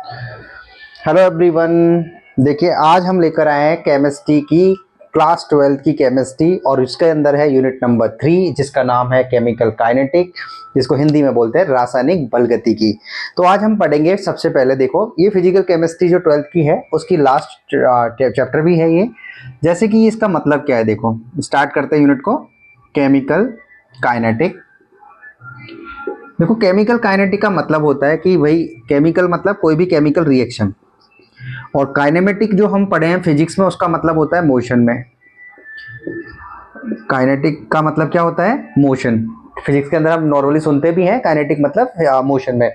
Hello everyone. देखिए आज हम लेकर आए हैं केमिस्ट्री की क्लास 12 की केमिस्ट्री और इसके अंदर है यूनिट नंबर 3 जिसका नाम है केमिकल काइनेटिक, जिसको हिंदी में बोलते हैं रासायनिक बलगतिकी। तो आज हम पढ़ेंगे। सबसे पहले देखो, ये फिजिकल केमिस्ट्री जो 12th की है उसकी लास्ट चैप्टर भी है ये। जैसे कि इसका मतलब क्या है, देखो स्टार्ट करते हैं यूनिट को। Chemical kinetic. देखो केमिकल काइनेटिक का मतलब होता है कि भाई केमिकल मतलब कोई भी केमिकल रिएक्शन, और काइनेमेटिक जो हम पढ़े हैं फिजिक्स में उसका मतलब होता है मोशन में। काइनेटिक का मतलब क्या होता है? मोशन। फिजिक्स के अंदर हम नॉर्मली सुनते भी हैं काइनेटिक मतलब मोशन में।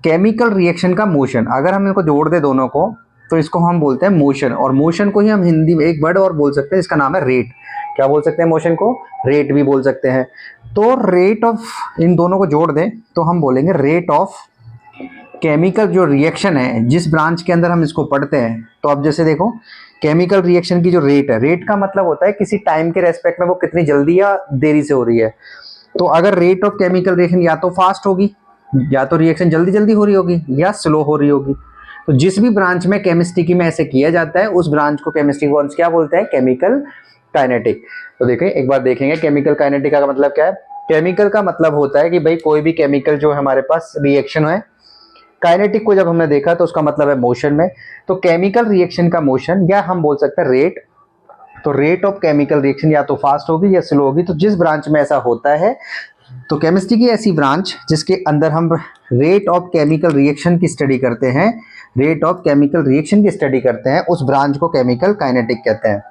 केमिकल रिएक्शन का मोशन, अगर हम इनको जोड़ दे दोनों को तो इसको हम बोलते हैं मोशन। और मोशन को ही हम हिंदी में एक वर्ड और बोल सकते हैं, इसका नाम है रेट। क्या बोल सकते हैं मोशन को? रेट भी बोल सकते हैं। तो रेट ऑफ, इन दोनों को जोड़ दें तो हम बोलेंगे रेट ऑफ केमिकल जो रिएक्शन है, जिस ब्रांच के अंदर हम इसको पढ़ते हैं। तो अब जैसे देखो, केमिकल रिएक्शन की जो रेट है, रेट का मतलब होता है किसी टाइम के रेस्पेक्ट में वो कितनी जल्दी या देरी से हो रही है। तो अगर रेट ऑफ केमिकल रिएक्शन या तो फास्ट होगी, या तो रिएक्शन जल्दी जल्दी हो रही होगी, या स्लो हो रही होगी। तो जिस भी ब्रांच में केमिस्ट्री की में ऐसे किया जाता है उस ब्रांच को केमिस्ट्री को क्या बोलते हैं? Chemical kinetic. तो देखिए एक बार देखेंगे केमिकल काइनेटिक का मतलब क्या है। केमिकल का मतलब होता है कि भाई कोई भी केमिकल जो हमारे पास रिएक्शन है। काइनेटिक को जब हमने देखा तो उसका मतलब है मोशन में। तो केमिकल रिएक्शन का मोशन, या हम बोल सकते हैं रेट। तो रेट ऑफ केमिकल रिएक्शन या तो फास्ट होगी या स्लो होगी। तो जिस ब्रांच में ऐसा होता है, तो केमिस्ट्री की ऐसी ब्रांच जिसके अंदर हम रेट ऑफ केमिकल रिएक्शन की स्टडी करते हैं, रेट ऑफ केमिकल रिएक्शन की स्टडी करते हैं, उस ब्रांच को केमिकल काइनेटिक कहते हैं।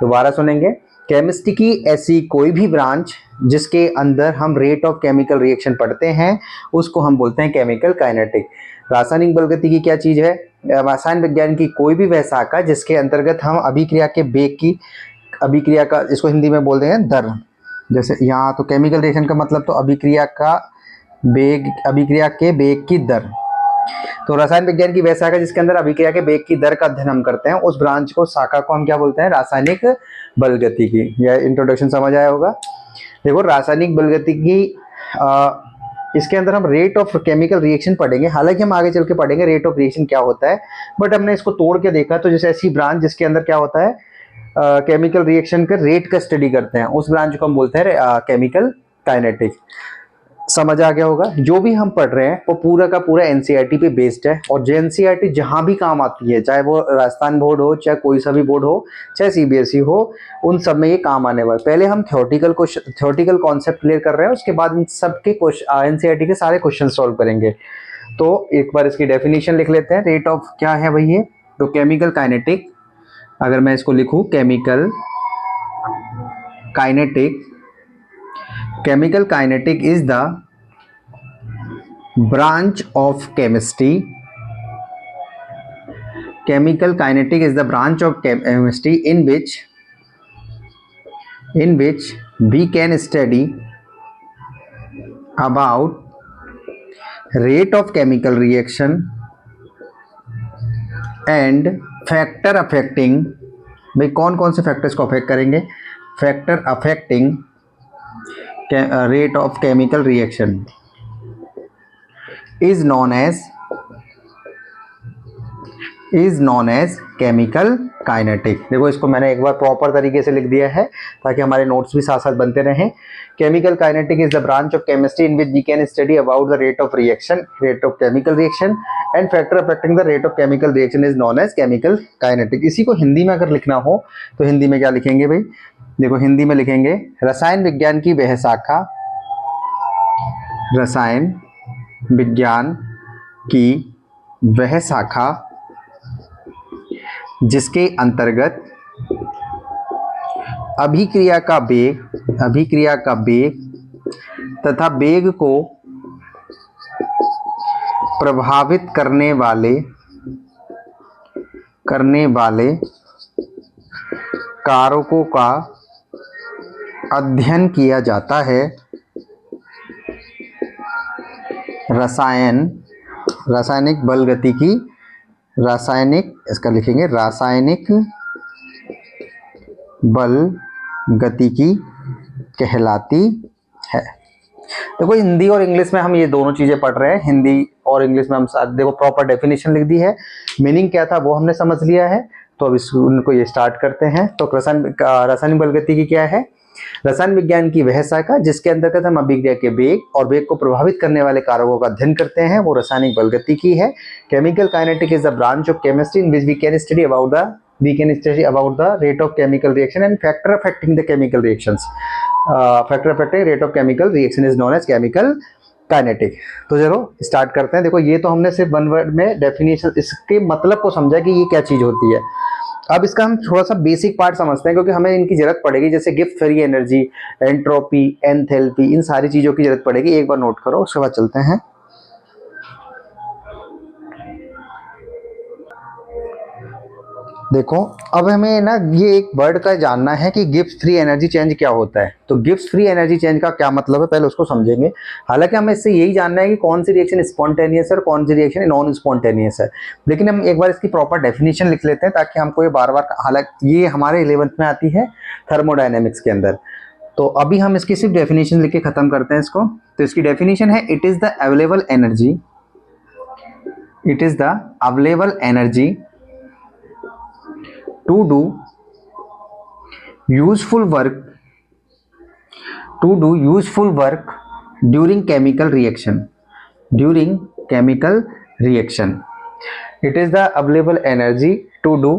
दोबारा सुनेंगे, केमिस्ट्री की ऐसी कोई भी ब्रांच जिसके अंदर हम रेट ऑफ केमिकल रिएक्शन पढ़ते हैं उसको हम बोलते हैं केमिकल काइनेटिक। रासायनिक बलगतिकी क्या चीज है? रसायन विज्ञान की कोई भी वह शाखा जिसके अंतर्गत हम अभिक्रिया के वेग की, अभिक्रिया का, इसको हिंदी में बोलते हैं दर। जैसे यहाँ तो केमिकल रिएक्शन का मतलब तो अभिक्रिया का वेग, अभिक्रिया के वेग की दर। तो रसायन विज्ञान की वह शाखा जिसके अंदर अभिक्रिया के वेग की दर का अध्ययन हम करते हैं, उस ब्रांच को, शाखा को हम क्या बोलते हैं? रासायनिक बलगतिकी। यह इंट्रोडक्शन समझ आया होगा। देखो रासायनिक बलगतिकी, इसके अंदर हम रेट ऑफ केमिकल रिएक्शन पढ़ेंगे। हालांकि हम आगे चल के पढ़ेंगे रेट ऑफ रिएक्शन क्या होता है, बट हमने इसको तोड़ के देखा। तो जैसे ऐसी ब्रांच जिसके अंदर क्या होता है, केमिकल रिएक्शन का रेट का स्टडी करते हैं, उस ब्रांच को हम बोलते हैं केमिकल काइनेटिक। समझ आ गया होगा। जो भी हम पढ़ रहे हैं वो पूरा का पूरा एनसीईआरटी पे बेस्ड है, और जो एनसीईआरटी जहां भी काम आती है, चाहे वो राजस्थान बोर्ड हो, चाहे कोई सा भी बोर्ड हो, चाहे सीबीएसई हो, उन सब में ये काम आने वाला। पहले हम थ्योरेटिकल कॉन्सेप्ट क्लियर कर रहे हैं, उसके बाद इन सब के एनसीईआरटी के सारे क्वेश्चन सॉल्व करेंगे। तो एक बार इसकी डेफिनेशन लिख लेते हैं। रेट ऑफ क्या है भाई ये? तो केमिकल काइनेटिक, अगर मैं इसको लिखूं chemical kinetic, chemical kinetic is the branch of chemistry. Chemical kinetic is the branch of chemistry in which we can study about rate of chemical reaction and factor affecting, भाई कौन कौन से factors को affect करेंगे? Factor affecting rate of chemical reaction is known as chemical kinetic। देखो इसको मैंने एक बार प्रॉपर तरीके से लिख दिया है ताकि हमारे नोट्स भी साथ साथ बनते रहें। chemical kinetic is the branch of chemistry in which we can study about the rate of reaction, rate of chemical reaction and factor affecting the rate of chemical reaction is known as chemical kinetic। इसी को हिंदी में अगर लिखना हो तो हिंदी में क्या लिखेंगे भाई? देखो हिंदी में लिखेंगे रसायन विज्ञान की वह शाखा, रसायन विज्ञान की वह शाखा जिसके अंतर्गत अभिक्रिया का वेग तथा वेग को प्रभावित करने वाले कारकों का अध्ययन किया जाता है। रासायनिक बलगतिकी, इसका लिखेंगे रासायनिक बलगतिकी कहलाती है। देखो हिंदी और इंग्लिश में हम ये दोनों चीजें पढ़ रहे हैं, हिंदी और इंग्लिश में हम साथ, देखो प्रॉपर डेफिनेशन लिख दी है, मीनिंग क्या था वो हमने समझ लिया है। तो अब इस उनको ये स्टार्ट करते हैं। तो रासायनिक बलगतिकी क्या है? रसायन विज्ञान की वह शाखा जिसके अंतर्गत हम अभिक्रिया के वेग और वेग को प्रभावित करने वाले कारकों का अध्ययन करते हैं, वो रासायनिक बलगतिकी है। Chemical kinetic is the branch of chemistry in which we can study about the rate of chemical reaction and factor affecting the chemical reactions. Factor affecting rate of chemical reaction is known as chemical kinetic. तो चलो start करते हैं। देखो ये तो हमने सिर्फ one word में डेफिनेशन, इसके मतलब को समझा कि ये क्या चीज होती है। अब इसका हम थोड़ा सा बेसिक पार्ट समझते हैं, क्योंकि हमें इनकी जरूरत पड़ेगी, जैसे Gibbs free energy, entropy, enthalpy, इन सारी चीजों की जरूरत पड़ेगी। एक बार नोट करो, उसके बाद चलते हैं। देखो अब हमें ना ये एक वर्ड का जानना है कि गिब्स फ्री एनर्जी चेंज क्या होता है। तो गिब्स फ्री एनर्जी चेंज का क्या मतलब है, पहले उसको समझेंगे। हालांकि हमें इससे यही जानना है कि कौन सी रिएक्शन स्पॉन्टेनियस है और कौन सी रिएक्शन नॉन स्पॉन्टेनियस है। लेकिन हम एक बार इसकी प्रॉपर डेफिनेशन लिख लेते हैं, ताकि हमको ये बार बार, हालांकि ये हमारे 11th में आती है थर्मोडायनेमिक्स के अंदर। तो अभी हम इसकी सिर्फ डेफिनेशन लिख के खत्म करते हैं इसको। तो इसकी डेफिनेशन है, it is the available energy, it is the available energy to do useful work during chemical reaction it is the available energy to do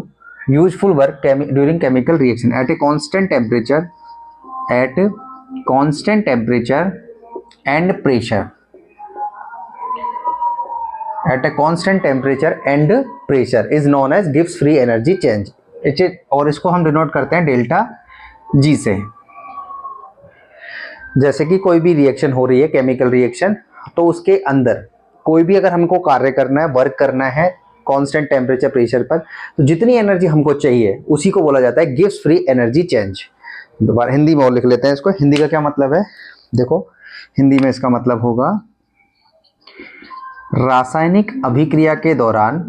useful work during chemical reaction at a constant temperature and pressure is known as Gibbs free energy change। और इसको हम denote करते हैं delta G से। जैसे कि कोई भी रिएक्शन हो रही है, केमिकल रिएक्शन, तो उसके अंदर कोई भी अगर हमको कार्य करना है, वर्क करना है कांस्टेंट टेम्परेचर प्रेशर पर, तो जितनी एनर्जी हमको चाहिए उसी को बोला जाता है गिब्स फ्री एनर्जी चेंज। दोबारा हिंदी में और लिख लेते हैं इसको। हिंदी का क्या मतलब है? देखो हिंदी में इसका मतलब होगा, रासायनिक अभिक्रिया के दौरान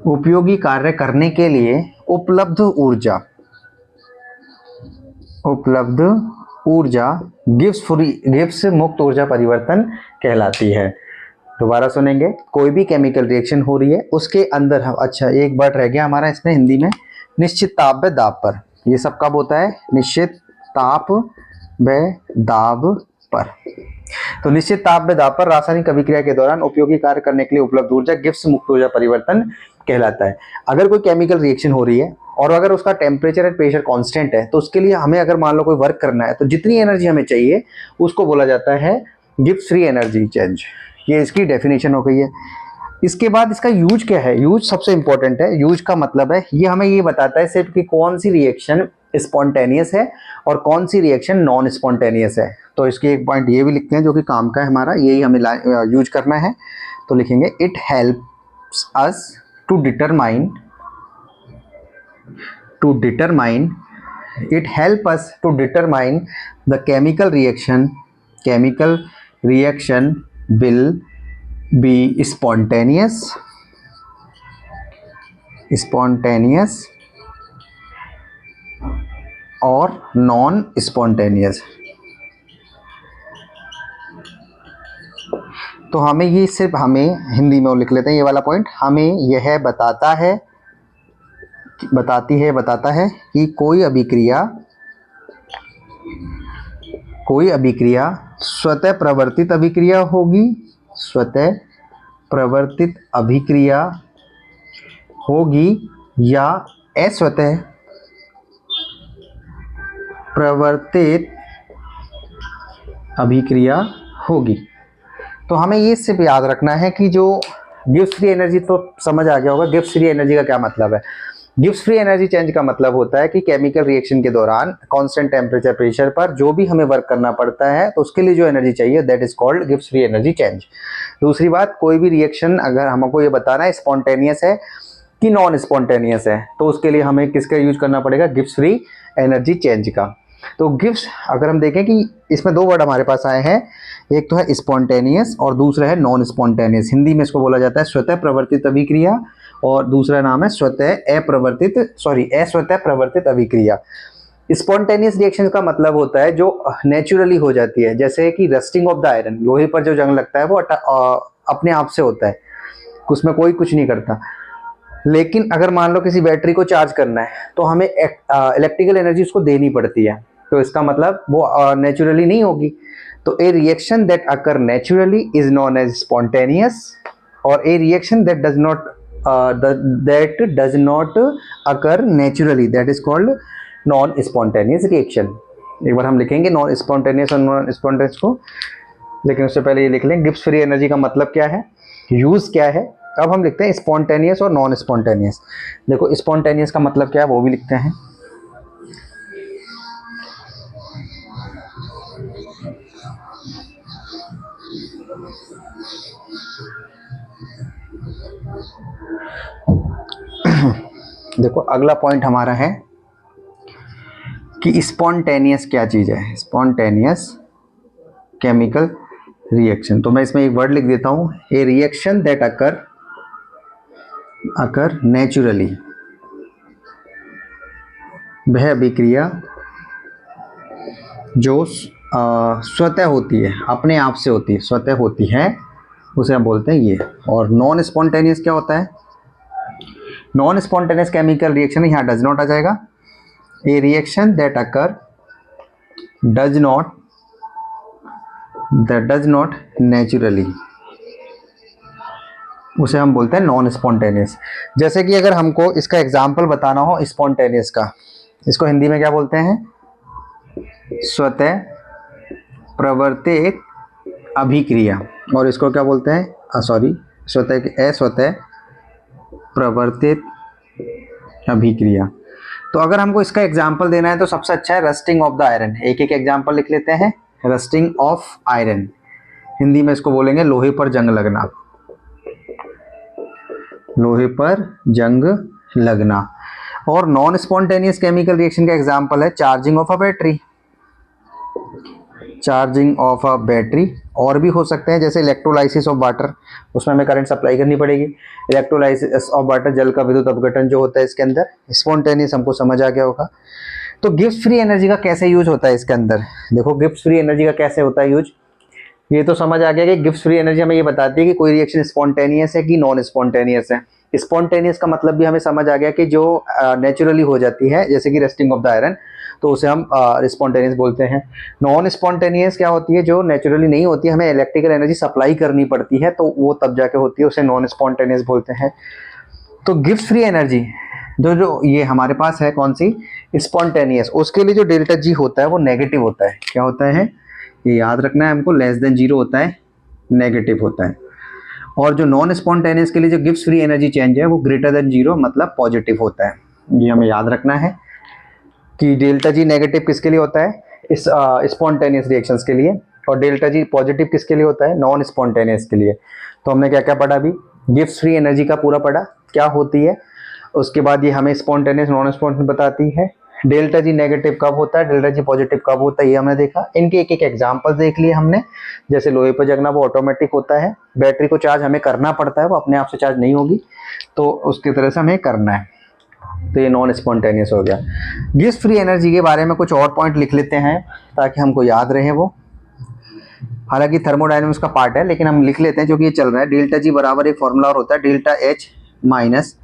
उपयोगी कार्य करने के लिए उपलब्ध ऊर्जा गिब्स मुक्त ऊर्जा परिवर्तन कहलाती है। दोबारा सुनेंगे। कोई भी केमिकल रिएक्शन हो रही है, उसके अंदर हम, अच्छा एक वर्ड रह गया हमारा इसमें हिंदी में, निश्चित ताप व दाब पर। ये सब कब होता है? निश्चित ताप व दाब पर। तो निश्चित ताप व दाब पर रासायनिक अभिक्रिया के दौरान उपयोगी कार्य करने के लिए उपलब्ध ऊर्जा गिब्स मुक्त ऊर्जा परिवर्तन कहलाता है। अगर कोई केमिकल रिएक्शन हो रही है और अगर उसका टेम्परेचर एंड प्रेशर कांस्टेंट है, तो उसके लिए हमें अगर मान लो कोई वर्क करना है, तो जितनी एनर्जी हमें चाहिए उसको बोला जाता है गिब्स फ्री एनर्जी चेंज। ये इसकी डेफिनेशन हो गई है। इसके बाद इसका यूज क्या है? यूज सबसे इंपॉर्टेंट है। यूज का मतलब है, ये हमें ये बताता है सिर्फ कि कौन सी रिएक्शन स्पॉन्टेनियस है और कौन सी रिएक्शन नॉन स्पॉन्टेनियस है। तो इसके एक पॉइंट ये भी लिखते हैं जो कि काम का है हमारा, यही हमें यूज करना है। तो लिखेंगे, it helps us to determine the chemical reaction will be spontaneous और नॉन स्पॉन्टेनियस। तो हमें ये सिर्फ, हमें हिंदी में और लिख लेते हैं ये वाला पॉइंट, हमें यह बताता है कि कोई अभिक्रिया स्वतः प्रवर्तित अभिक्रिया होगी या अस्वतः प्रवर्तित अभिक्रिया होगी। तो हमें ये सिर्फ याद रखना है कि जो गिब्स फ्री एनर्जी, तो समझ आ गया होगा गिब्स फ्री एनर्जी का क्या मतलब है। गिब्स फ्री एनर्जी चेंज का मतलब होता है कि केमिकल रिएक्शन के दौरान कांस्टेंट टेम्परेचर प्रेशर पर जो भी हमें वर्क करना पड़ता है, तो उसके लिए जो एनर्जी चाहिए, that is called Gibbs free energy change. दूसरी बात, कोई भी रिएक्शन अगर हमको ये बताना है स्पॉन्टेनियस है कि नॉन स्पॉन्टेनियस है, तो उसके लिए हमें किसका यूज करना पड़ेगा, गिब्स फ्री एनर्जी चेंज का। तो गिब्स, अगर हम देखें कि इसमें दो वर्ड हमारे पास आए हैं, एक तो है स्पॉन्टेनियस और दूसरा है नॉन स्पॉन्टेनियस। हिंदी में इसको बोला जाता है स्वतः प्रवर्तित अभिक्रिया और दूसरा नाम है अस्वतः प्रवर्तित अभिक्रिया। स्पॉन्टेनियस रिएक्शन का मतलब होता है जो नेचुरली हो जाती है, जैसे कि रस्टिंग ऑफ द आयरन, लोहे पर जो जंग लगता है वो अपने आप से होता है, उसमें कोई कुछ नहीं करता। लेकिन अगर मान लो किसी बैटरी को चार्ज करना है तो हमें इलेक्ट्रिकल एनर्जी उसको देनी पड़ती है, तो इसका मतलब वो नेचुरली नहीं होगी। तो a reaction that occur naturally is known as spontaneous, और a reaction that does not occur naturally that is called non spontaneous reaction. एक बार हम लिखेंगे नॉन स्पॉन्टेनियस और नॉन स्पॉन्टेनियस को, लेकिन उससे पहले ये लिख लें गिब्स फ्री एनर्जी का मतलब क्या है, यूज क्या है। अब हम लिखते हैं स्पॉन्टेनियस और नॉन स्पॉन्टेनियस। देखो स्पॉन्टेनियस का मतलब क्या है वो भी लिखते हैं। देखो अगला पॉइंट हमारा है कि स्पॉन्टेनियस क्या चीज है। स्पॉन्टेनियस केमिकल रिएक्शन, तो मैं इसमें एक वर्ड लिख देता हूं, ए रिएक्शन दैट अकर नेचुरली, वह अभिक्रिया जो स्वतः होती है, अपने आप से होती है, स्वतः होती है, उसे हम बोलते हैं ये। और नॉन स्पॉन्टेनियस क्या होता है, नॉन स्पॉन्टेनियस केमिकल रिएक्शन यहाँ डज नॉट आ जाएगा। ए reaction that occur does not naturally, उसे हम बोलते हैं नॉन स्पॉन्टेनियस। जैसे कि अगर हमको इसका एग्जाम्पल बताना हो स्पॉन्टेनियस का, इसको हिंदी में क्या बोलते हैं, स्वतः प्रवर्तित अभिक्रिया, और इसको क्या बोलते हैं, अस्वतः प्रवर्तित अभिक्रिया। तो अगर हमको इसका एग्जाम्पल देना है तो सबसे अच्छा है रस्टिंग ऑफ द आयरन। एक एक एग्जाम्पल लिख लेते हैं। रस्टिंग ऑफ आयरन, हिंदी में इसको बोलेंगे लोहे पर जंग लगना, लोहे पर जंग लगना। और नॉन स्पॉन्टेनियस केमिकल रिएक्शन का एग्जाम्पल है charging of a battery, charging of a battery. और भी हो सकते हैं जैसे इलेक्ट्रोलाइसिस ऑफ वाटर, उसमें हमें करंट सप्लाई करनी पड़ेगी। इलेक्ट्रोलाइसिस ऑफ वाटर, जल का विद्युत अपघटन जो होता है इसके अंदर। स्पॉन्टेनियस हमको समझ आ गया होगा। तो गिब्स फ्री एनर्जी का कैसे यूज होता है इसके अंदर, देखो गिब्स फ्री एनर्जी का कैसे होता है यूज, ये तो समझ आ गया कि गिब्स फ्री एनर्जी हमें ये बताती है कि कोई रिएक्शन स्पॉन्टेनियस है कि नॉन स्पॉन्टेनियस है। स्पॉन्टेनियस का मतलब भी हमें समझ आ गया कि जो नेचुरली हो जाती है, जैसे कि रस्टिंग ऑफ द आयरन, तो उसे हम स्पॉन्टेनियस बोलते हैं। नॉन स्पॉन्टेनियस क्या होती है, जो नेचुरली नहीं होती, हमें इलेक्ट्रिकल एनर्जी सप्लाई करनी पड़ती है, तो वो तब जाके होती है, उसे नॉन स्पॉन्टेनियस बोलते हैं। तो गिब्स फ्री एनर्जी जो ये हमारे पास है कौन सी, स्पॉन्टेनियस, उसके लिए जो डेल्टा जी होता है वो नेगेटिव होता है। क्या होता है ये याद रखना है हमको, लेस देन 0 होता है, नेगेटिव होता है। और जो नॉन स्पॉन्टेनियस के लिए जो गिब्स फ्री एनर्जी चेंज है वो ग्रेटर देन 0 मतलब पॉजिटिव होता है। ये हमें याद रखना है कि डेल्टा जी नेगेटिव किसके लिए होता है, इस स्पॉन्टेनियस रिएक्शंस के लिए, और डेल्टा जी पॉजिटिव किसके लिए होता है, नॉन स्पॉन्टेनियस के लिए। तो हमने क्या क्या पढ़ा अभी, गिब्स फ्री एनर्जी का पूरा पढ़ा क्या होती है, उसके बाद ये हमें स्पॉन्टेनियस नॉन स्पॉन्टेनियस बताती है। डेल्टा जी नेगेटिव कब होता है, डेल्टा जी पॉजिटिव कब होता है, ये हमने देखा। इनके एक एक एग्जांपल देख लिए हमने। जैसे लोहे पर जगना वो ऑटोमेटिक होता है, बैटरी को चार्ज हमें करना पड़ता है, वो अपने आप से चार्ज नहीं होगी, तो उसकी तरह से हमें करना है। तो ये नॉन स्पॉन्टेनियस हो गया। गिब्स फ्री एनर्जी के बारे में कुछ और पॉइंट लिख लेते हैं ताकि हमको याद रहे वो, हालांकि थर्मोडायनेमिक्स का पार्ट है लेकिन हम लिख लेते हैं क्योंकि ये चल रहा है। डेल्टा जी बराबर एक फॉर्मूला और होता है delta H minus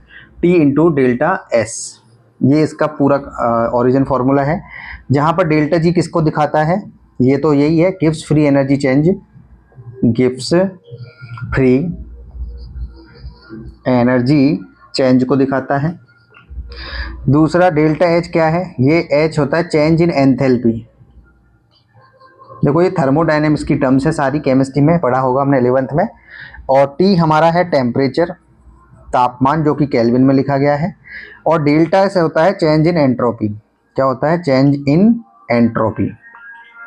T into delta S, ये इसका पूरा ओरिजिन फार्मूला है। जहां पर डेल्टा जी किसको दिखाता है, ये तो यही है Gibbs free energy change, Gibbs free energy change को दिखाता है। दूसरा डेल्टा एच क्या है, ये एच होता है चेंज इन एंथैल्पी। देखो ये थर्मोडायनेमिक्स की टर्म्स है, सारी केमिस्ट्री में पढ़ा होगा हमने 11th में। और टी हमारा है टेम्परेचर, तापमान, जो कि केल्विन में लिखा गया है। और डेल्टा से होता है चेंज इन एंट्रोपी। क्या होता है, चेंज इन एंट्रोपी।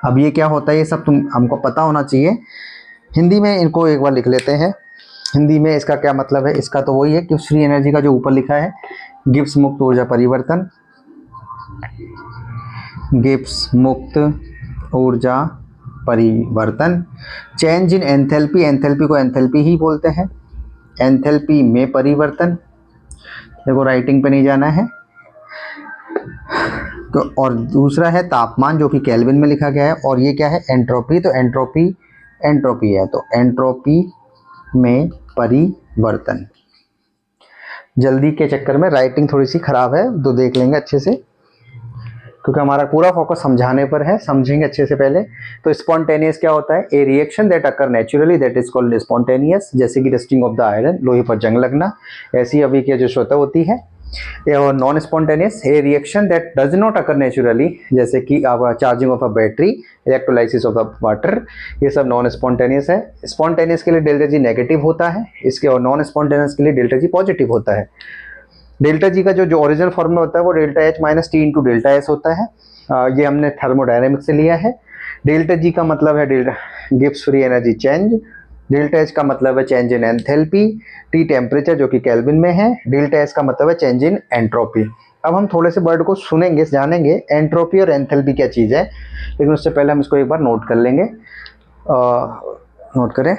अब ये क्या होता है, ये सब हमको पता होना चाहिए। हिंदी में इनको एक बार लिख लेते हैं। हिंदी में इसका क्या मतलब है, इसका तो वही है गिब्स फ्री एनर्जी का जो ऊपर लिखा है, गिब्स मुक्त ऊर्जा परिवर्तन, गिब्स मुक्त ऊर्जा परिवर्तन। चेंज इन एंथैल्पी, एंथैल्पी को एंथैल्पी ही बोलते हैं, एंथैल्पी में परिवर्तन। देखो राइटिंग पे नहीं जाना है। तो और दूसरा है तापमान जो कि केल्विन में लिखा गया है, और ये क्या है एंट्रोपी, तो एंट्रोपी एंट्रोपी है, तो एंट्रोपी में परिवर्तन। जल्दी के चक्कर में राइटिंग थोड़ी सी खराब है, तो देख लेंगे अच्छे से, क्योंकि हमारा पूरा फोकस समझाने पर है, समझेंगे अच्छे से पहले। तो स्पॉन्टेनियस क्या होता है, a reaction that occur naturally that is called spontaneous, जैसे कि रस्टिंग ऑफ द आयरन, लोहे पर जंग लगना, ऐसी अभिक्रिया जो स्वतः होती है। और non spontaneous, A reaction that does not occur naturally, जैसे कि charging of a battery, electrolysis of the water, ये सब नॉन स्पॉन्टेनियस है। स्पॉन्टेनियस के लिए डेल्टा जी नेगेटिव होता है इसके, और नॉन स्पॉन्टेनियस के लिए डेल्टा जी पॉजिटिव होता है। डेल्टा जी का जो ओरिजिनल फॉर्मूला होता है वो delta H minus T into delta S होता है। ये हमने थर्मोडायनेमिक्स से लिया है। डेल्टा जी का मतलब है delta Gibbs free energy change, delta H का मतलब है change in enthalpy, T temperature जो कि केल्विन में है, डेल्टा एस का मतलब है चेंज इन एंट्रोपी। अब हम थोड़े से वर्ड को सुनेंगे, जानेंगे एंट्रोपी और एंथैल्पी क्या चीज़ है, लेकिन उससे पहले हम इसको एक बार नोट कर लेंगे। नोट करें,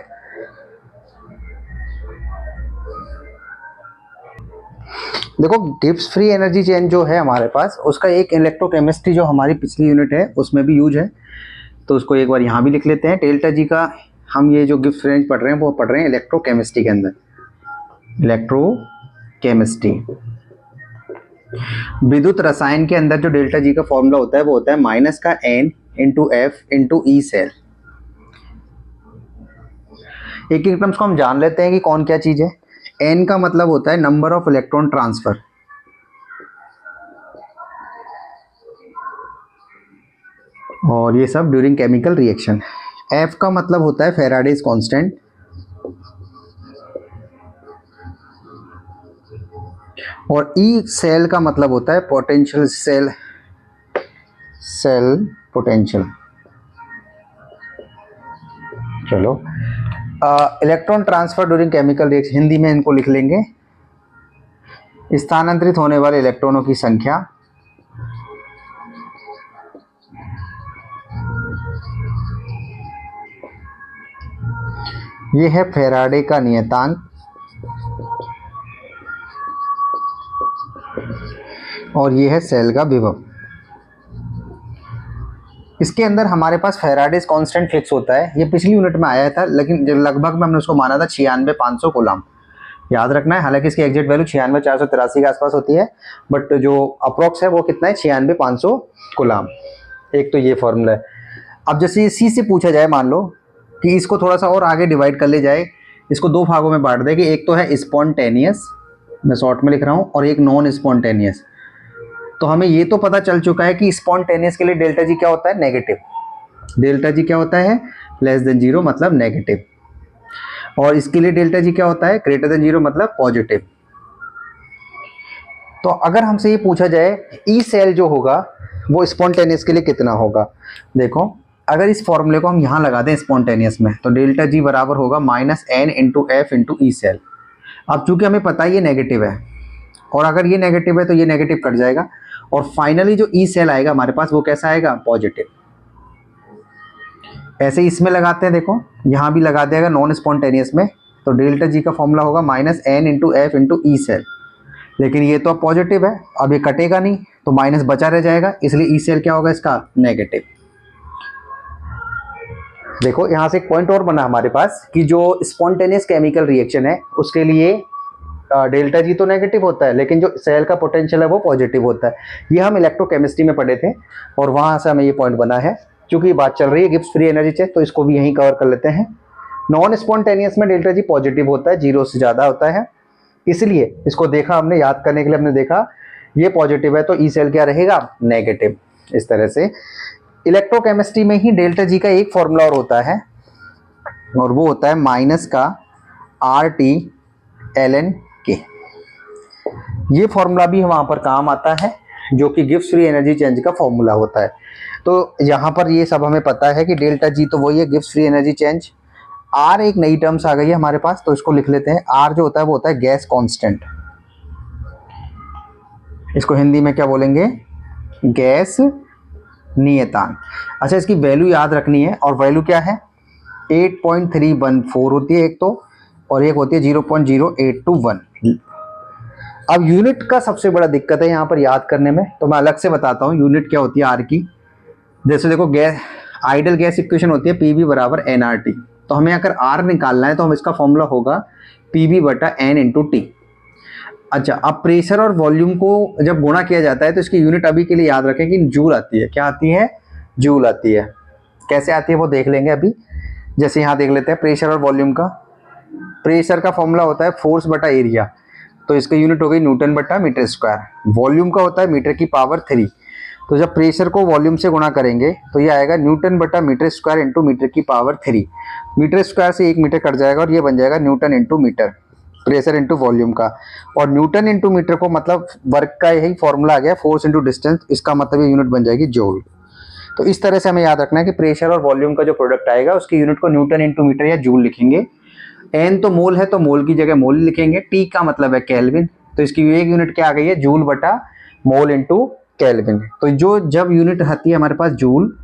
देखो गिब्स फ्री एनर्जी चेंज जो है हमारे पास, उसका एक इलेक्ट्रोकेमिस्ट्री जो हमारी पिछली यूनिट है उसमें भी यूज है, तो उसको एक बार यहाँ भी लिख लेते हैं। डेल्टा जी का हम ये जो गिब्स फ्री एनर्जी पढ़ रहे हैं वो पढ़ रहे हैं इलेक्ट्रोकेमिस्ट्री के अंदर, इलेक्ट्रोकेमिस्ट्री। विद्युत रसायन के अंदर जो डेल्टा जी का फॉर्मूला होता है वो होता है माइनस का N into F into E cell. एक एक टर्म्स को हम जान लेते हैं कि कौन क्या चीज है। एन का मतलब होता है नंबर ऑफ इलेक्ट्रॉन ट्रांसफर, और ये सब ड्यूरिंग केमिकल रिएक्शन। एफ का मतलब होता है फैराडेज कांस्टेंट, और ई सेल का मतलब होता है पोटेंशियल, सेल पोटेंशियल। चलो electron transfer during chemical reaction, Hindi में इनको लिख लेंगे स्थानांतरित होने वाले इलेक्ट्रॉनों की संख्या, ये है फैराडे का नियतांक, और ये है सेल का विभव। इसके अंदर हमारे पास फैराडेज कांस्टेंट फिक्स होता है, ये पिछली यूनिट में आया था, लेकिन लगभग में हमने उसको माना था 96,500 कूलम, याद रखना है। हालांकि इसकी एग्जैक्ट वैल्यू 96,483 के आसपास होती है, बट जो अप्रोक्स है वो कितना है 96,500 कूलम। एक तो ये फॉर्मूला है। अब जैसे इसी से पूछा जाए, मान लो कि इसको थोड़ा सा और आगे डिवाइड कर ले जाए, इसको दो भागों में बांट दे कि एक तो है स्पॉन्टेनियस, मैं शॉर्ट में लिख रहा हूँ, और एक नॉन स्पॉन्टेनियस। तो हमें ये तो पता चल चुका है कि स्पॉन्टेनियस के लिए डेल्टा जी क्या होता है, नेगेटिव। डेल्टा जी क्या होता है, लेस देन जीरो मतलब नेगेटिव, और इसके लिए डेल्टा जी क्या होता है, ग्रेटर देन जीरो मतलब पॉजिटिव। तो अगर हमसे ये पूछा जाए ई सेल जो होगा वो स्पॉन्टेनियस के लिए कितना होगा, देखो अगर इस फॉर्मूले को हम यहाँ लगा दें स्पॉन्टेनियस में, तो डेल्टा जी बराबर होगा minus N into F into E cell. अब चूंकि हमें पता है ये नेगेटिव है, और अगर ये नेगेटिव है तो ये नेगेटिव कट जाएगा, और फाइनली जो ई सेल आएगा हमारे पास वो कैसा आएगा, पॉजिटिव। ऐसे इसमें लगाते हैं, देखो यहाँ भी लगा देगा नॉन स्पॉन्टेनियस में, तो डेल्टा जी का फॉर्मूला होगा minus N into F into E cell. लेकिन ये तो अब पॉजिटिव है, अब ये कटेगा नहीं, तो माइनस बचा रह जाएगा, इसलिए ई सेल क्या होगा इसका, नेगेटिव। देखो यहाँ से एक पॉइंट और बना हमारे पास कि जो स्पॉन्टेनियस केमिकल रिएक्शन है उसके लिए डेल्टा जी तो नेगेटिव होता है, लेकिन जो सेल का पोटेंशियल है वो पॉजिटिव होता है। ये हम इलेक्ट्रोकेमिस्ट्री में पढ़े थे, और वहाँ से हमें ये पॉइंट बना है। क्योंकि बात चल रही है गिब्स फ्री एनर्जी चेक, तो इसको भी यहीं कवर कर लेते हैं। नॉन स्पॉन्टेनियस में डेल्टा जी पॉजिटिव होता है, जीरो से ज़्यादा होता है, इसलिए इसको देखा हमने, याद करने के लिए हमने देखा ये पॉजिटिव है तो ई सेल क्या रहेगा, नेगेटिव। इस तरह से इलेक्ट्रोकेमिस्ट्री में ही डेल्टा जी का एक फॉर्मूला और होता है, और वो होता है माइनस का आर टी एल एन के। ये फॉर्मूला भी वहाँ पर काम आता है, जो कि गिब्स फ्री एनर्जी चेंज का फॉर्मूला होता है। तो यहाँ पर ये सब हमें पता है कि डेल्टा जी तो वही है गिब्स फ्री एनर्जी चेंज, आर एक नई टर्म्स आ गई है हमारे पास, तो इसको लिख लेते हैं। आर जो होता है वो होता है गैस कांस्टेंट। इसको हिंदी में क्या बोलेंगे? गैस नियतांक। अच्छा, इसकी वैल्यू याद रखनी है, और वैल्यू क्या है? 8.314 होती है एक तो, और एक होती है 0.0821। अब यूनिट का सबसे बड़ा दिक्कत है यहाँ पर याद करने में, तो मैं अलग से बताता हूँ यूनिट क्या होती है आर की। जैसे देखो, गैस आइडल गैस इक्वेशन होती है पीबी बराबर एनआरटी। तो हमें अगर आर निकालना है तो हम इसका फॉर्मूला होगा पीबी बटा एन इंटू टी। अच्छा, अब प्रेशर और वॉल्यूम को जब गुणा किया जाता है तो इसकी यूनिट अभी के लिए याद रखें कि जूल आती है। क्या आती है? जूल आती है। कैसे आती है वो देख लेंगे अभी। जैसे यहाँ देख लेते हैं प्रेशर और वॉल्यूम का। प्रेशर का फॉर्मूला होता है फोर्स बटा एरिया, तो इसका यूनिट हो गई न्यूटन बटा मीटर स्क्वायर। वॉल्यूम का होता है मीटर की पावर 3। तो जब प्रेशर को वॉल्यूम से गुणा करेंगे तो ये आएगा न्यूटन बटा मीटर स्क्वायर इंटू मीटर की पावर 3। मीटर स्क्वायर से 1 मीटर कट जाएगा और ये बन जाएगा newton into metre, pressure into volume का। और न्यूटन इंटू मीटर को मतलब वर्क का यही फॉर्मूला आ गया, फोर्स इंटू डिस्टेंस, इसका मतलब ये यूनिट बन जाएगी जूल। तो इस तरह से हमें याद रखना है कि प्रेशर और वॉल्यूम का जो प्रोडक्ट आएगा उसकी यूनिट को न्यूटन इंटू मीटर या जूल लिखेंगे। एन तो मोल है तो मोल की जगह मोल लिखेंगे। टी का मतलब है केल्विन, तो इसकी एक यूनिट क्या आ गई है? जूल बटा मोल इंटू केल्विन। तो जो जब यूनिट आती है हमारे पास जूल,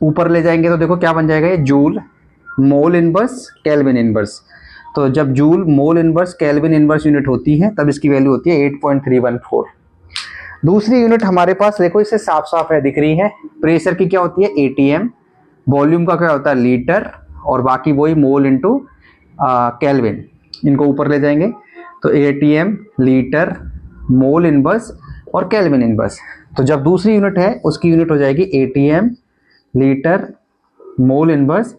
ऊपर ले जाएंगे तो देखो क्या बन जाएगा? ये joule mole inverse kelvin inverse. तो जब joule mole inverse kelvin inverse unit होती है तब इसकी वैल्यू होती है 8.314। दूसरी यूनिट हमारे पास देखो, इससे साफ साफ है, दिख रही है। प्रेशर की क्या होती है? एटीएम। वॉल्यूम का क्या होता है? लीटर। और बाकी वही मोल इंटू केल्विन। इनको ऊपर ले जाएंगे तो एटीएम, लीटर, मोल इनवर्स और केल्विन इनवर्स। तो जब दूसरी यूनिट है उसकी यूनिट हो जाएगी ATM, litre, mole inverse,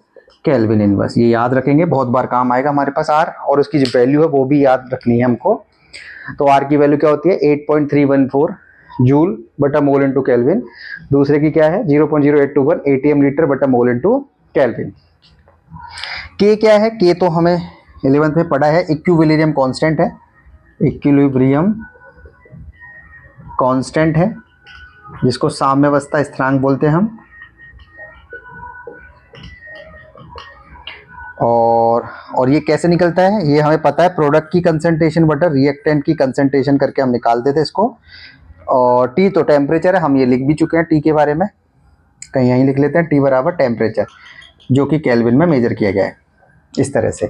kelvin inverse. ये याद रखेंगे, बहुत बार काम आएगा हमारे पास आर, और उसकी जो वैल्यू है वो भी याद रखनी है हमको। तो आर की वैल्यू क्या होती है? 8.314 जूल बटा मोल इंटू केल्विन। दूसरे की क्या है? 0.0821 एटीएम लीटर बटा मोल इंटू केल्विन। के क्या है? के तो हमें 11th में पढ़ा है, इक्विलिब्रियम कांस्टेंट है। इक्विलिब्रियम कांस्टेंट है जिसको साम्यावस्था स्थिरांक बोलते हैं हम। और ये कैसे निकलता है? ये हमें पता है, प्रोडक्ट की कंसंट्रेशन बटा रिएक्टेंट की कंसंट्रेशन करके हम निकालते थे इसको। और टी तो टेम्परेचर है, हम ये लिख भी चुके हैं टी के बारे में, कहीं यहीं लिख लेते हैं। टी बराबर टेम्परेचर, जो कि केल्विन में मेजर किया गया है, इस तरह से।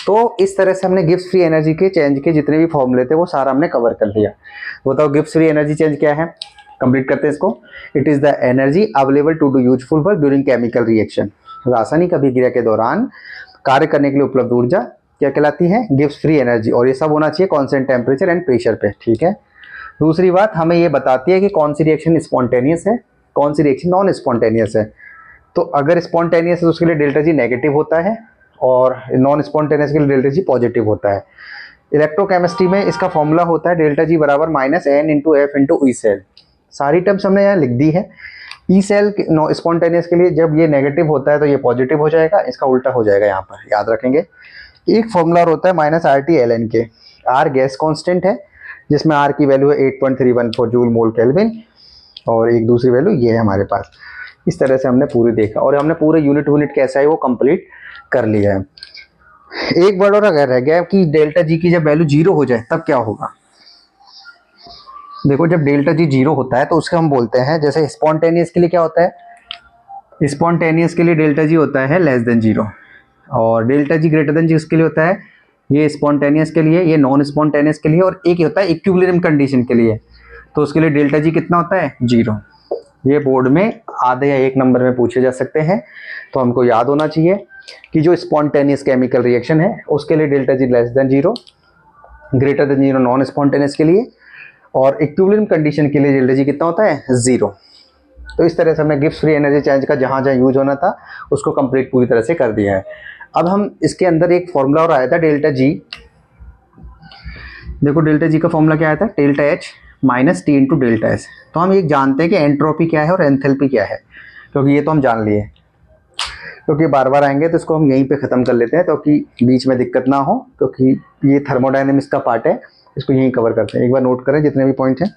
तो इस तरह से हमने गिब्स फ्री एनर्जी के चेंज के जितने भी फॉर्मूले थे वो सारा हमने कवर कर लिया। बताओ गिब्स फ्री एनर्जी चेंज क्या है? कंप्लीट करते हैं इसको। It is the energy available to do useful work during chemical reaction. रासायनिक अभिक्रिया के दौरान कार्य करने के लिए उपलब्ध ऊर्जा क्या कहलाती है? Gibbs free energy. और ये सब होना चाहिए कांस्टेंट टेम्परेचर एंड प्रेशर पे, ठीक है। दूसरी बात हमें ये बताती है कि कौन सी रिएक्शन स्पॉन्टेनियस है, कौन सी रिएक्शन नॉन स्पॉन्टेनियस है। तो अगर स्पॉन्टेनियस है तो उसके लिए डेल्टा जी नेगेटिव होता है, और नॉन स्पॉन्टेनियस के लिए डेल्टा जी पॉजिटिव होता है। इलेक्ट्रोकेमिस्ट्री में इसका फॉर्मूला होता है डेल्टा जी बराबर minus N into F into E cell. सारी टर्म्स हमने यहाँ लिख दी है। ई सेल स्पॉन्टेनियस के लिए जब ये नेगेटिव होता है तो ये पॉजिटिव हो जाएगा, इसका उल्टा हो जाएगा, यहाँ पर याद रखेंगे। एक फॉर्मूला होता है minus R T L N K. R gas constant है जिसमें आर की वैल्यू है 8.314 जूल मोल केल्विन, और एक दूसरी वैल्यू ये है हमारे पास। इस तरह से हमने पूरी देखा, और हमने पूरे यूनिट कैसा है वो कंप्लीट कर लिया है। एक वर्ड और अगर रह गया कि डेल्टा जी की जब वैल्यू 0 हो जाए तब क्या होगा। देखो, जब डेल्टा जी 0 होता है तो उसके हम बोलते हैं, जैसे स्पॉन्टेनियस के लिए क्या होता है? स्पॉन्टेनियस के लिए डेल्टा जी होता है लेस देन 0, और डेल्टा जी ग्रेटर देन जी उसके लिए होता है, ये स्पॉन्टेनियस के लिए, ये नॉन स्पॉन्टेनियस के लिए, और एक होता है इक्विलिब्रियम कंडीशन के लिए। तो उसके लिए डेल्टा जी कितना होता है? 0। ये बोर्ड में आधे या 1 नंबर में पूछे जा सकते हैं, तो हमको याद होना चाहिए कि जो स्पॉन्टेनियस केमिकल रिएक्शन है उसके लिए delta G less than 0, greater than 0 non spontaneous के लिए, और इक्विलिब्रियम कंडीशन के लिए डेल्टा जी कितना होता है? 0। तो इस तरह से हमने गिब्स फ्री एनर्जी चेंज का जहाँ जहाँ यूज होना था उसको कंप्लीट पूरी तरह से कर दिया है। अब हम इसके अंदर एक फॉर्मूला और आया था डेल्टा जी। देखो डेल्टा जी का फॉर्मूला क्या आया था? Delta H minus T into delta S. तो हम एक जानते हैं कि एंट्रोपी क्या है और एंथैल्पी क्या है, क्योंकि ये तो हम जान लिए, क्योंकि बार बार आएंगे तो इसको हम यहीं पे ख़त्म कर लेते हैं क्योंकि बीच में दिक्कत ना हो, क्योंकि ये थर्मोडायनेमिक्स का पार्ट है, इसको यहीं कवर करते हैं। एक बार नोट करें जितने भी पॉइंट हैं।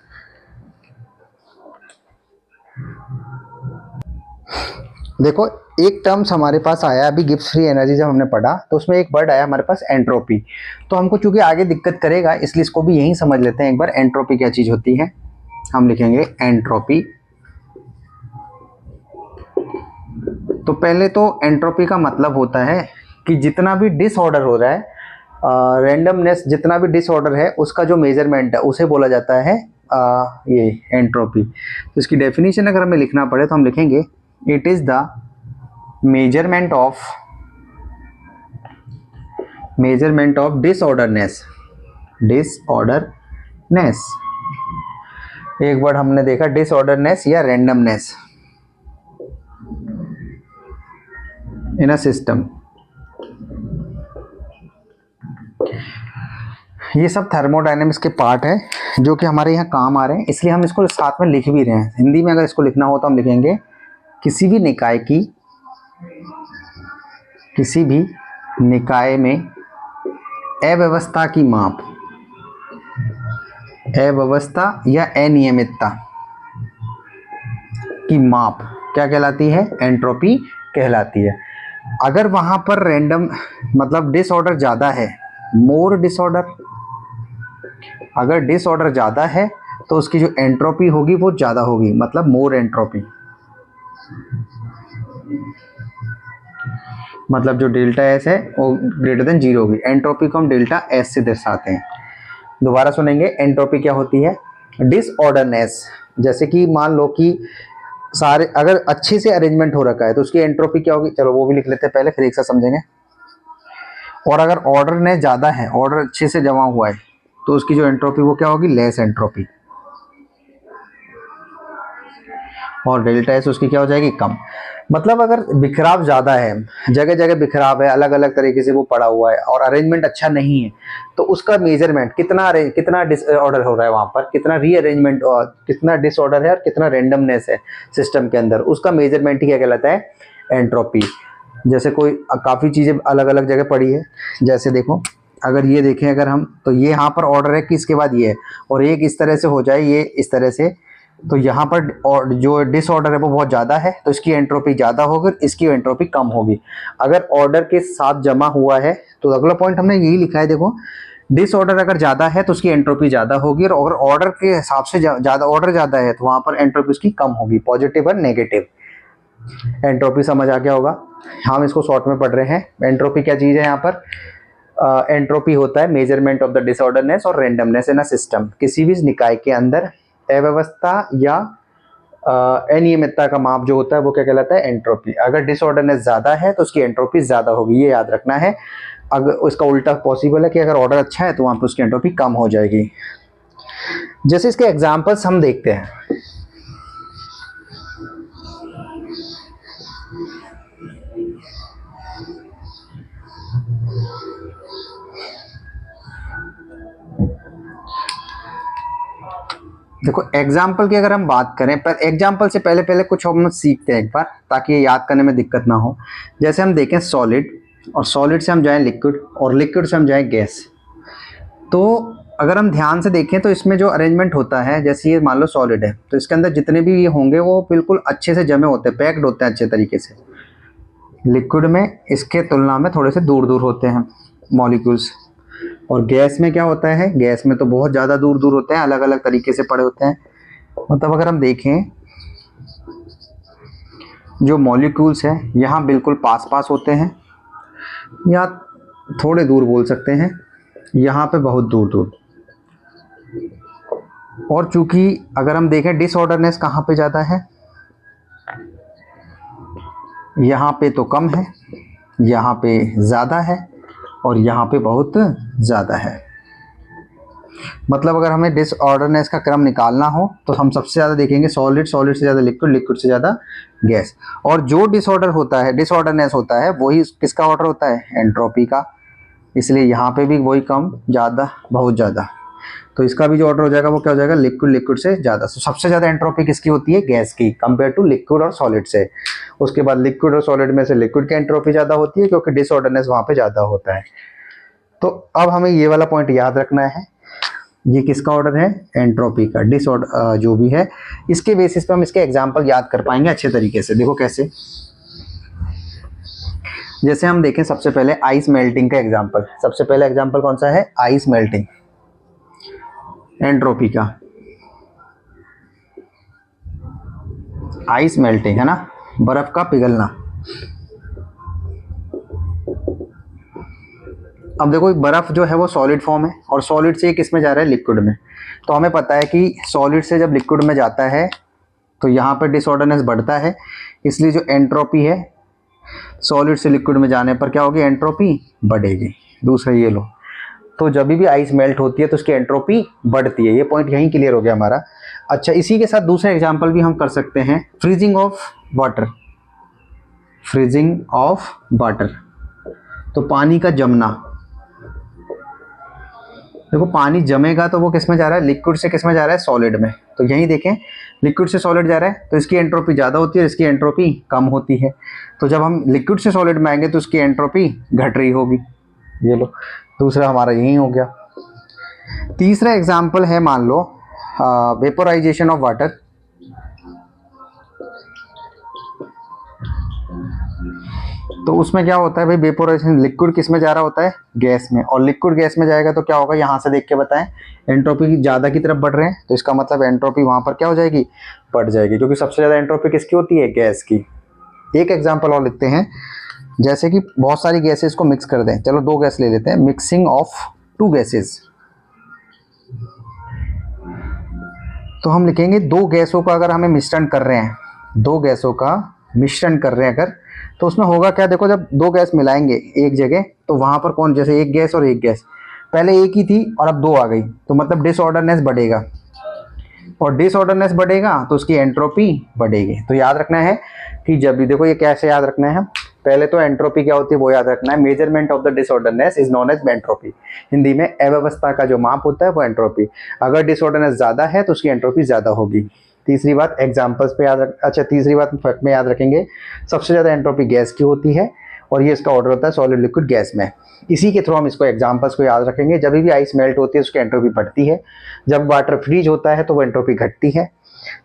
देखो एक टर्म्स हमारे पास आया अभी गिब्स फ्री एनर्जी जब हमने पढ़ा तो उसमें एक वर्ड आया हमारे पास एंट्रोपी। तो हमको चूंकि आगे दिक्कत करेगा इसलिए इसको भी यही समझ लेते हैं एक बार, एंट्रोपी क्या चीज होती है। हम लिखेंगे एंट्रोपी। तो पहले तो एंट्रोपी का मतलब होता है कि जितना भी डिसऑर्डर हो रहा है, रैंडमनेस जितना भी डिसऑर्डर है उसका जो मेजरमेंट है उसे बोला जाता है ये एंट्रोपी। तो इसकी डेफिनेशन अगर हमें लिखना पड़े तो हम लिखेंगे it is the measurement of disorderness. एक वर्ड हमने देखा डिसऑर्डरनेस या रैंडमनेस इन अ सिस्टम। ये सब थर्मोडायनेमिक्स के पार्ट है जो कि हमारे यहाँ काम आ रहे हैं, इसलिए हम इसको साथ में लिख भी रहे हैं। हिंदी में अगर इसको लिखना हो तो हम लिखेंगे किसी भी निकाय में अव्यवस्था की माप, अव्यवस्था या अनियमितता की माप क्या कहलाती है, एंट्रोपी कहलाती है। अगर वहां पर रैंडम मतलब डिसऑर्डर ज्यादा है, मोर डिसऑर्डर, अगर डिसऑर्डर ज्यादा है तो उसकी जो एंट्रोपी होगी वो ज्यादा होगी, मतलब मोर एंट्रोपी। मतलब जो डेल्टा एस है वो ग्रेटर देन 0 होगी। एंट्रोपी को हम डेल्टा एस से दर्शाते हैं। दोबारा सुनेंगे, एंट्रोपी क्या होती है, डिसऑर्डरनेस। जैसे कि मान लो कि सारे अगर अच्छे से अरेंजमेंट हो रखा है तो उसकी एंट्रोपी क्या होगी, चलो वो भी लिख लेते हैं पहले फिर एक साथ समझेंगे। और अगर ऑर्डरनेस ज्यादा है, ऑर्डर अच्छे से जमा हुआ है तो उसकी जो एंट्रोपी वो क्या होगी, लेस एंट्रोपी। और डेल्टा एस उसकी क्या हो जाएगी, कम। मतलब अगर बिखराव ज्यादा है, जगह जगह बिखराव है, अलग अलग तरीके से वो पड़ा हुआ है और अरेंजमेंट अच्छा नहीं है, तो उसका मेजरमेंट कितना डिसऑर्डर हो रहा है वहां पर, कितना रीअरेंजमेंट और कितना डिसऑर्डर है और कितना रेंडमनेस है सिस्टम के अंदर, उसका मेजरमेंट ही क्या कहलाता है, एंट्रोपी। जैसे कोई काफी चीजें अलग अलग जगह पड़ी है, जैसे देखो अगर ये देखें अगर हम, तो ये यहाँ पर ऑर्डर है कि इसके बाद ये है और एक इस तरह से हो जाए, ये इस तरह से, तो यहाँ पर और जो डिसऑर्डर है वो बहुत ज़्यादा है तो इसकी एंट्रोपी ज़्यादा होगी, इसकी एंट्रोपी कम होगी। अगर ऑर्डर के साथ जमा हुआ है तो अगला पॉइंट हमने यही लिखा है, देखो डिसऑर्डर अगर ज़्यादा है तो उसकी एंट्रोपी ज़्यादा होगी, और अगर ऑर्डर के हिसाब से ज़्यादा ऑर्डर ज़्यादा है तो वहाँ पर एंट्रोपी उसकी कम होगी, पॉजिटिव और नेगेटिव। एंट्रोपी समझ आ गया होगा। हम इसको शॉर्ट में पढ़ रहे हैं। एंट्रोपी क्या चीज़ है यहाँ पर, एंट्रोपी होता है मेजरमेंट ऑफ द डिसऑर्डरनेस और रेंडमनेस इन अ सिस्टम। किसी भी निकाय के अंदर अव्यवस्था या अनियमितता का माप जो होता है वो क्या कहलाता है, एंट्रोपी। अगर डिसऑर्डरनेस ज्यादा है तो उसकी एंट्रोपी ज्यादा होगी, ये याद रखना है। अगर उसका उल्टा पॉसिबल है कि अगर ऑर्डर अच्छा है तो वहां पर उसकी एंट्रोपी कम हो जाएगी। जैसे इसके एग्जांपल्स हम देखते हैं। देखो एग्जाम्पल की अगर हम बात करें, पर एग्जाम्पल से पहले पहले कुछ हम सीखते हैं एक बार, ताकि ये याद करने में दिक्कत ना हो। जैसे हम देखें सॉलिड, और सॉलिड से हम जाएं लिक्विड, और लिक्विड से हम जाएं गैस। तो अगर हम ध्यान से देखें तो इसमें जो अरेंजमेंट होता है, जैसे ये मान लो सॉलिड है तो इसके अंदर जितने भी ये होंगे वो बिल्कुल अच्छे से जमे होते हैं, पैक्ड होते हैं अच्छे तरीके से। लिक्विड में इसके तुलना में थोड़े से दूर दूर होते हैं मॉलिक्यूल्स। और गैस में क्या होता है, गैस में तो बहुत ज़्यादा दूर दूर होते हैं, अलग अलग तरीके से पड़े होते हैं। मतलब अगर हम देखें जो मॉलिक्यूल्स हैं यहाँ बिल्कुल पास पास होते हैं, या थोड़े दूर बोल सकते हैं, यहाँ पे बहुत दूर दूर। और चूंकि अगर हम देखें डिसऑर्डरनेस कहाँ पे ज़्यादा है, यहाँ पे तो कम है, यहाँ पे ज़्यादा है, और यहाँ पे बहुत ज़्यादा है। मतलब अगर हमें डिसऑर्डरनेस का क्रम निकालना हो तो हम सबसे ज़्यादा देखेंगे सॉलिड, सॉलिड से ज़्यादा लिक्विड, लिक्विड से ज़्यादा गैस। और जो डिसऑर्डर होता है, डिसऑर्डरनेस होता है, वही किसका ऑर्डर होता है, एंट्रोपी का। इसलिए यहाँ पे भी वही कम, ज़्यादा, बहुत ज़्यादा। तो इसका भी जो ऑर्डर हो जाएगा वो क्या हो जाएगा, लिक्विड, लिक्विड से ज़्यादा। तो सबसे ज़्यादा एंट्रोपी किसकी होती है, गैस की, कंपेयर टू लिक्विड और सॉलिड से। उसके बाद लिक्विड और सॉलिड में से लिक्विड की एंट्रोपी ज़्यादा होती है क्योंकि डिसऑर्डरनेस वहाँ पे ज़्यादा होता है। तो अब हमें ये वाला पॉइंट याद रखना है, ये किसका ऑर्डर है, एंट्रोपी का। डिसऑर्डर जो भी है इसके बेसिस पे हम इसके एग्जांपल याद कर पाएंगे अच्छे तरीके से। देखो कैसे, जैसे हम देखें सबसे पहले आइस मेल्टिंग का एग्जांपल, सबसे पहले एग्जांपल कौन सा है, आइस मेल्टिंग, एंट्रोपी का, आइस मेल्टिंग है ना, बर्फ का पिघलना। अब देखो बर्फ जो है वो सॉलिड फॉर्म है और सॉलिड से किस में जा रहा है, लिक्विड में। तो हमें पता है कि सॉलिड से जब लिक्विड में जाता है तो यहाँ पर डिसऑर्डरनेस बढ़ता है, इसलिए जो एंट्रोपी है सॉलिड से लिक्विड में जाने पर क्या होगी, एंट्रोपी बढ़ेगी। दूसरा ये लो, तो जब भी आइस मेल्ट होती है तो उसकी एंट्रोपी बढ़ती है। ये पॉइंट यहीं क्लियर हो गया हमारा। अच्छा, इसी के साथ दूसरा एग्जांपल भी हम कर सकते हैं, freezing of water, freezing of water, तो पानी का जमना। देखो पानी जमेगा तो वो किस में जा रहा है, लिक्विड से किस में जा रहा है, सॉलिड में। तो यहीं देखें लिक्विड से सॉलिड जा रहा है तो इसकी एंट्रोपी ज़्यादा होती है, इसकी एंट्रोपी कम होती है। तो जब हम लिक्विड से सॉलिड में आएंगे तो उसकी एंट्रोपी घट रही होगी। ये लो, दूसरा हमारा यही हो गया। तीसरा एग्जाम्पल है, मान लो वेपोराइजेशन ऑफ वाटर। तो उसमें क्या होता है भाई, वेपोराइजेशन, लिक्विड किस में जा रहा होता है, गैस में, और लिक्विड गैस में जाएगा तो क्या होगा, यहाँ से देख के बताएं, एंट्रोपी ज़्यादा की तरफ बढ़ रहे हैं तो इसका मतलब एंट्रोपी वहाँ पर क्या हो जाएगी, बढ़ जाएगी, क्योंकि सबसे ज़्यादा एंट्रोपी किसकी होती है, गैस की। एक एग्जाम्पल और लिखते हैं, जैसे कि बहुत सारी गैसेस को मिक्स कर दें, चलो 2 गैस ले लेते हैं, मिक्सिंग ऑफ 2 गैसेस। तो हम लिखेंगे 2 गैसों का अगर हमें मिश्रण कर रहे हैं, 2 गैसों का मिश्रण कर रहे हैं अगर, तो उसमें होगा क्या, देखो जब 2 गैस मिलाएंगे एक जगह तो वहाँ पर कौन, जैसे एक गैस और एक गैस, पहले एक ही थी और अब 2 आ गई, तो मतलब डिसऑर्डरनेस बढ़ेगा, और डिसऑर्डरनेस बढ़ेगा तो उसकी एंट्रोपी बढ़ेगी। तो याद रखना है कि जब भी, देखो ये कैसे याद रखना है, पहले तो एंट्रोपी क्या होती है वो याद रखना है, measurement of the disorderness is known as entropy. Hindi में अव्यवस्था का जो माप होता है वो एंट्रोपी। अगर डिसऑर्डरनेस ज़्यादा है तो उसकी एंट्रोपी ज़्यादा होगी। तीसरी बात एग्जाम्पल्स पे अच्छा तीसरी बात फैक्ट में याद रखेंगे, सबसे ज़्यादा एंट्रोपी गैस की होती है और ये इसका ऑर्डर होता है सॉलिड लिक्विड गैस में। इसी के थ्रू हम इसको एग्जाम्पल्स को याद रखेंगे। जब भी आइस मेल्ट होती है उसकी एंट्रोपी बढ़ती है, जब वाटर फ्रीज होता है तो वो एंट्रोपी घटती है,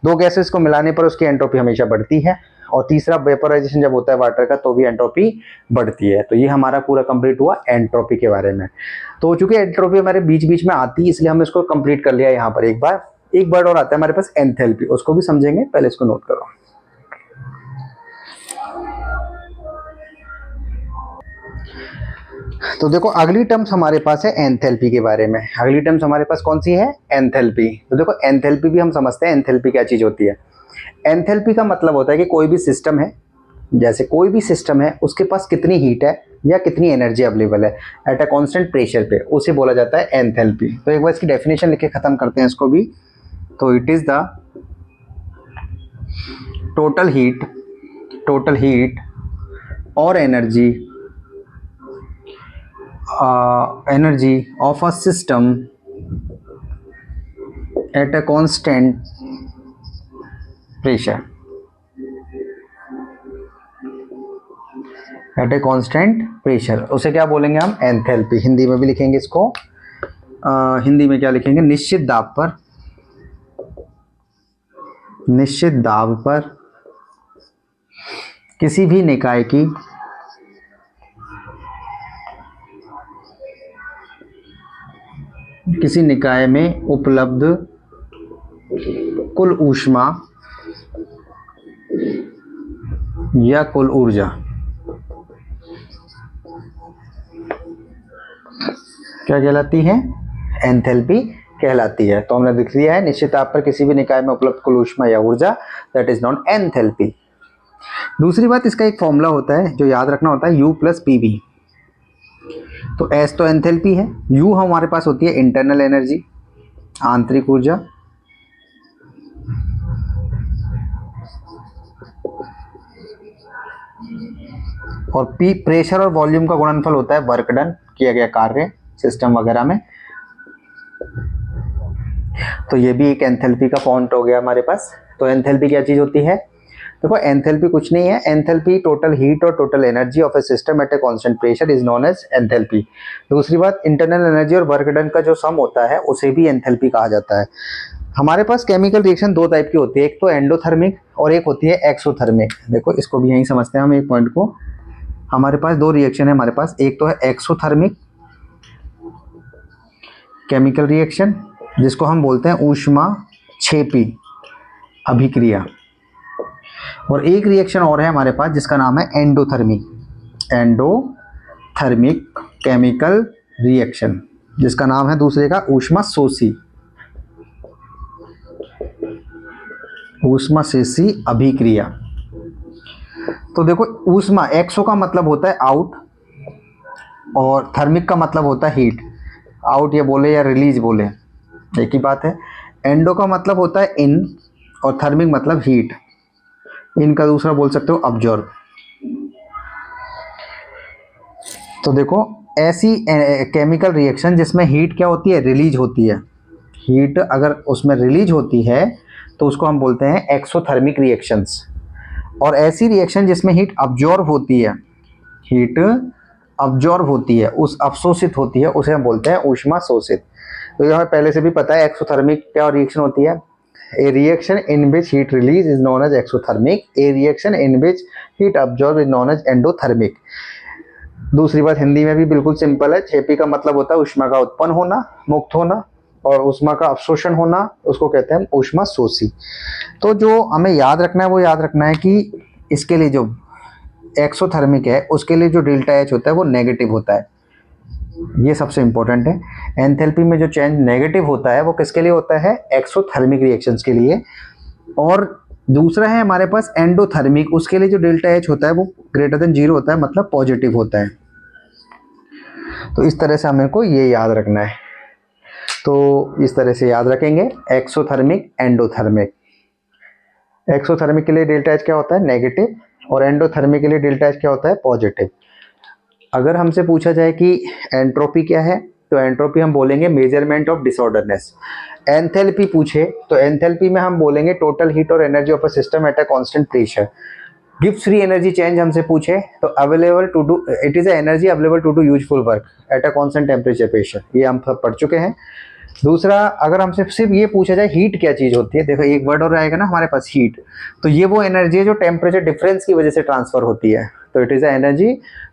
2 गैसेस को मिलाने पर उसकी एंट्रोपी हमेशा बढ़ती है, और तीसरा वेपोराइजेशन जब होता है वाटर का तो भी एंट्रोपी बढ़ती है। तो ये हमारा पूरा कंप्लीट हुआ एंट्रोपी के बारे में। तो चूंकि एंट्रोपी हमारे बीच बीच में आती है इसलिए हम इसको कंप्लीट कर लिया यहाँ पर। एक बार एक वर्ड और आता है हमारे पास, एंथैल्पी, उसको भी समझेंगे, पहले इसको नोट करो। तो देखो अगली टर्म्स हमारे पास है एंथैल्पी के बारे में। अगली टर्म्स हमारे पास कौन सी है, एंथैल्पी। तो देखो एंथैल्पी भी हम समझते हैं, एंथैल्पी क्या चीज होती है। एंथैल्पी का मतलब होता है कि कोई भी सिस्टम है, जैसे कोई भी सिस्टम है उसके पास कितनी हीट है या कितनी एनर्जी अवेलेबल है एट अ कांस्टेंट प्रेशर पे, उसे बोला जाता है एंथैल्पी। तो एक बार इसकी डेफिनेशन लिख के खत्म करते हैं इसको भी। तो it is the total heat और energy of a system at a constant pressure, उसे क्या बोलेंगे हम, एंथैल्पी। हिंदी में भी लिखेंगे इसको, हिंदी में क्या लिखेंगे, निश्चित दाब पर किसी भी निकाय की किसी निकाय में उपलब्ध कुल ऊष्मा या कुल ऊर्जा क्या कहलाती है, एंथैल्पी कहलाती है। तो हमने लिख दिया है, निश्चित ताप पर किसी भी निकाय में उपलब्ध कुल ऊष्मा या ऊर्जा, दैट इज नॉन एंथैल्पी। दूसरी बात, इसका एक फॉर्मूला होता है जो याद रखना होता है, U + PV। तो S तो एंथैल्पी है, U हमारे पास होती है इंटरनल एनर्जी, आंतरिक ऊर्जा, और P प्रेशर और वॉल्यूम का गुणनफल होता है वर्क डन, किया गया कार्य सिस्टम वगैरह में। तो ये भी एक एंथैल्पी का फॉन्ट हो गया हमारे पास। तो एंथैल्पी क्या चीज होती है, देखो एंथैल्पी कुछ नहीं है, एंथैल्पी टोटल हीट और total energy of a system at a constant pressure is known as enthalpy. दूसरी बात, इंटरनल एनर्जी और वर्क डन का जो सम होता है उसे भी एंथैल्पी कहा जाता है। हमारे पास केमिकल रिएक्शन 2 टाइप की होती है, एक तो एंडोथर्मिक और एक होती है एक्सोथर्मिक। देखो इसको भी यहीं समझते हैं हम एक पॉइंट को, हमारे पास दो रिएक्शन है हमारे पास, एक तो है एक्सोथर्मिक केमिकल रिएक्शन जिसको हम बोलते हैं ऊष्माक्षेपी अभिक्रिया, और एक रिएक्शन और है हमारे पास जिसका नाम है एंडोथर्मिक केमिकल रिएक्शन, जिसका नाम है दूसरे का ऊष्माशोषी अभिक्रिया। तो देखो ऊष्मा, एक्सो का मतलब होता है आउट और थर्मिक का मतलब होता है हीट, आउट ये बोले या रिलीज बोले एक ही बात है। एंडो का मतलब होता है इन और थर्मिक मतलब हीट, इनका दूसरा बोल सकते हो ऑब्जर्व। तो देखो ऐसी केमिकल रिएक्शन जिसमें हीट क्या होती है, रिलीज होती है, हीट अगर उसमें रिलीज होती है तो उसको हम बोलते हैं एक्सोथर्मिक रिएक्शंस। और ऐसी रिएक्शन जिसमें हीट अब्जॉर्ब होती है, हीट अब्जॉर्ब होती है, उस अवशोषित होती है, उसे हम बोलते हैं ऊष्मा शोषित। तो ये हमें पहले से भी पता है एक्सोथर्मिक क्या रिएक्शन होती है, a reaction in which heat release is known as exothermic, a reaction in which heat absorb is known as endothermic. दूसरी बात हिंदी में भी बिल्कुल सिंपल है, छेपी का मतलब होता है ऊष्मा का उत्पन्न होना, मुक्त होना, और ऊष्मा का अवशोषण होना, उसको कहते हैं ऊष्मा शोषी। तो जो हमें याद रखना है वो याद रखना है कि इसके लिए जो एक्सोथर्मिक है उसके लिए जो डेल्टा एच होता है वो नेगेटिव होता है, ये सबसे इंपॉर्टेंट है। एंथैल्पी में जो चेंज नेगेटिव होता है वो किसके लिए होता है, एक्सोथर्मिक रिएक्शंस के लिए। और दूसरा है हमारे पास एंडोथर्मिक, उसके लिए जो डेल्टा एच होता है वो ग्रेटर देन 0 होता है, मतलब पॉजिटिव होता है। तो इस तरह से हमें को ये याद रखना है, तो इस तरह से याद रखेंगे एक्सोथर्मिक एंडोथर्मिक। एक्सोथर्मिक के लिए डेल्टा एच क्या होता है, नेगेटिव, और एंडोथर्मिक के लिए डेल्टा एच क्या होता है, पॉजिटिव। अगर हमसे पूछा जाए कि एंट्रोपी क्या है, तो एंट्रोपी हम बोलेंगे मेजरमेंट ऑफ डिसऑर्डरनेस। एंथैल्पी पूछे तो एंथैल्पी में हम बोलेंगे टोटल हीट और energy of a system at a constant pressure. Gibbs free energy change हमसे पूछे तो available to do, it is a energy available to do useful work at a constant temperature pressure, ये हम सब पढ़ चुके हैं। दूसरा, अगर हमसे सिर्फ ये पूछा जाए हीट क्या चीज होती है, देखो एक वर्ड और आएगा ना हमारे पास हीट, तो ये वो एनर्जी है जो टेम्परेचर डिफरेंस की वजह से ट्रांसफर होती है, तो it is a energy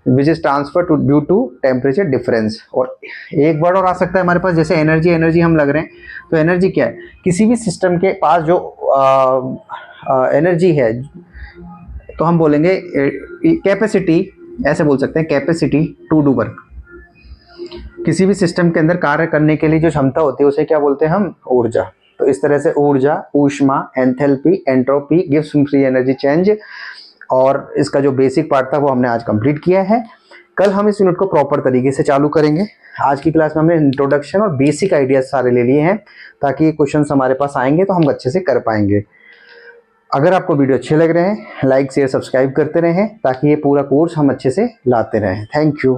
which is transfer to due to temperature difference. और एक वर्ड और आ सकता है हमारे पास, जैसे एनर्जी, एनर्जी हम लग रहे हैं, तो एनर्जी क्या है, किसी भी सिस्टम के पास जो एनर्जी है, तो हम बोलेंगे कैपेसिटी, ऐसे बोल सकते हैं कैपेसिटी टू डू वर्क। किसी भी सिस्टम के अंदर कार्य करने के लिए जो क्षमता होती है उसे क्या बोलते हैं हम, ऊर्जा। तो इस तरह से ऊर्जा, ऊष्मा, enthalpy, entropy, gives free energy change, और इसका जो बेसिक पार्ट था वो हमने आज कंप्लीट किया है। कल हम इस यूनिट को प्रॉपर तरीके से चालू करेंगे। आज की क्लास में हमने इंट्रोडक्शन और बेसिक आइडियाज सारे ले लिए हैं, ताकि ये क्वेश्चंस हमारे पास आएंगे तो हम अच्छे से कर पाएंगे। अगर आपको वीडियो अच्छे लग रहे हैं, लाइक शेयर सब्सक्राइब करते रहें, ताकि ये पूरा कोर्स हम अच्छे से लाते रहें। Thank you.